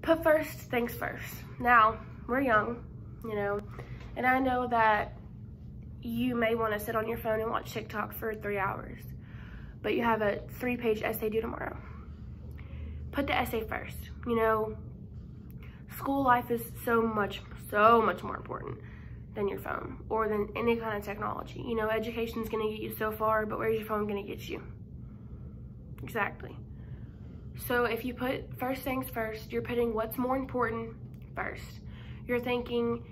put first things first. Now, we're young, you know, and I know that you may want to sit on your phone and watch TikTok for 3 hours, but you have a 3-page essay due tomorrow. Put the essay first. You know, school life is so much more important than your phone or than any kind of technology. You know, education is going to get you so far, but where's your phone going to get you? Exactly. So if you put first things first, you're putting what's more important first. You're thinking,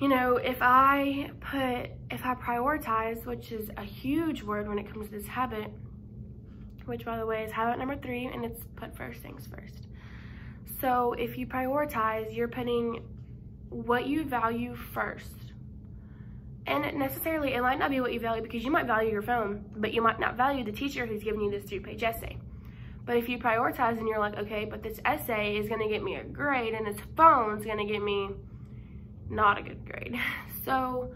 you know, if I prioritize, which is a huge word when it comes to this habit, which by the way is habit number 3, and it's put first things first. So if you prioritize, you're putting what you value first. And it might not be what you value, because you might value your phone, but you might not value the teacher who's giving you this 3-page essay. But if you prioritize and you're like, okay, but this essay is gonna get me a grade and this phone's gonna get me not a good grade. So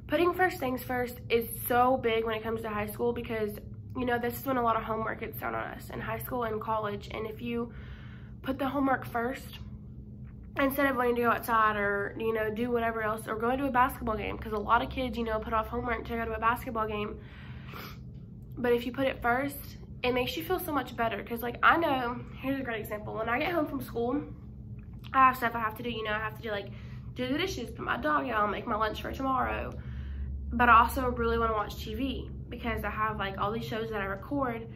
putting first things first is so big when it comes to high school, because, you know, this is when a lot of homework gets thrown on us in high school and college. And if you put the homework first, instead of wanting to go outside or, you know, do whatever else, or going to a basketball game, because a lot of kids, you know, put off homework to go to a basketball game. But if you put it first, it makes you feel so much better. Because, like, I know, here's a great example. When I get home from school, I have stuff I have to do. You know, I have to do, like, do the dishes, put my dog out, make my lunch for tomorrow. But I also really want to watch TV, because I have, like, all these shows that I record.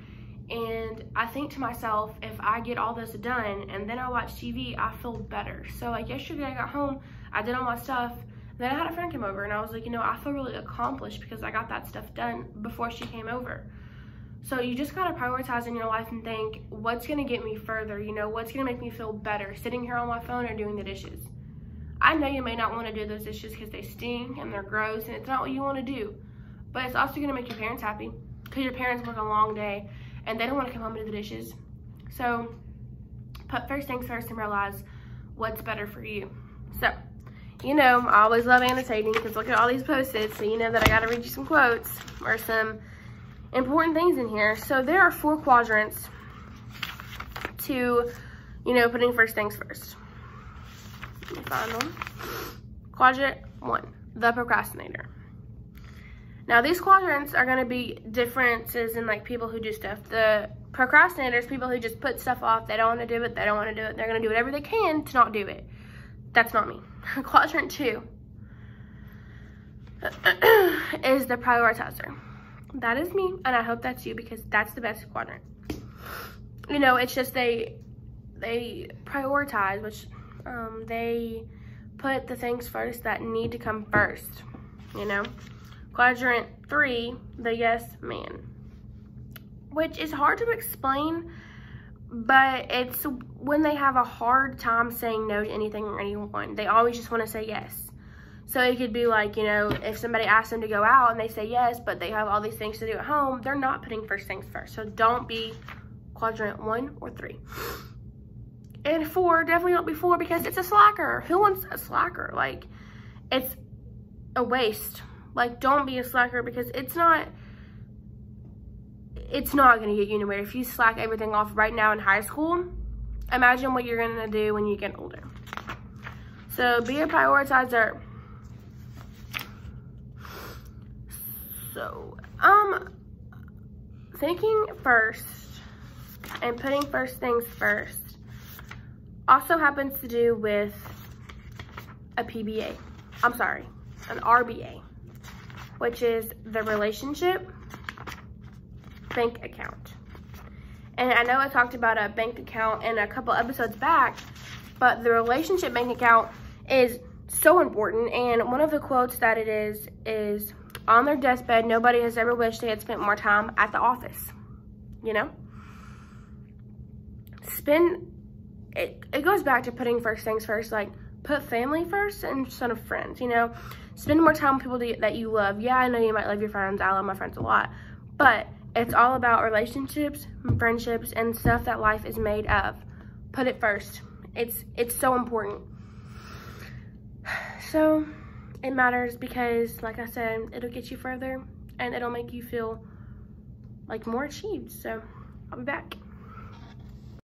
And I think to myself, if I get all this done and then I watch TV, I feel better. So, like, yesterday I got home, I did all my stuff, then I had a friend come over, and I was like, you know, I feel really accomplished because I got that stuff done before she came over. So you just gotta prioritize in your life and think, what's gonna get me further? You know, what's gonna make me feel better, sitting here on my phone or doing the dishes? I know you may not wanna do those dishes because they stink and they're gross and it's not what you wanna do, but it's also gonna make your parents happy, because your parents work a long day and they don't wanna come home and do the dishes. So put first things first and realize what's better for you. So, you know, I always love annotating, because look at all these post-its, so you know that I gotta read you some quotes or some important things in here. So there are 4 quadrants to, you know, putting first things first. Let me find them. Quadrant 1, the procrastinator. Now these quadrants are going to be differences in, like, people who do stuff. The procrastinators, people who just put stuff off. They don't want to do it. They don't want to do it. They're going to do whatever they can to not do it. That's not me. Quadrant 2 is the prioritizer. That is me, and I hope that's you, because that's the best quadrant. You know, it's just they prioritize, which they put the things first that need to come first, you know. Quadrant 3, the yes man, which is hard to explain, but it's when they have a hard time saying no to anything or anyone. They always just want to say yes. So it could be like, you know, if somebody asks them to go out and they say yes, but they have all these things to do at home, they're not putting first things first. So don't be quadrant 1 or 3. And 4, definitely don't be 4, because it's a slacker. Who wants a slacker? Like, it's a waste. Like, don't be a slacker, because it's not going to get you anywhere. If you slack everything off right now in high school, imagine what you're going to do when you get older. So be a prioritizer. So, thinking first and putting first things first also happens to do with a PBA. I'm sorry, an RBA, which is the relationship bank account. And I know I talked about a bank account in a couple episodes back, but the relationship bank account is so important. And one of the quotes that it is, on their deathbed, nobody has ever wished they had spent more time at the office, you know? It goes back to putting first things first, like, put family first instead of friends, you know? Spend more time with people that you love. Yeah, I know you might love your friends. I love my friends a lot. But it's all about relationships, friendships, and stuff that life is made of. Put it first. It's so important. So it matters because, like I said, it'll get you further and it'll make you feel like more achieved. So I'll be back.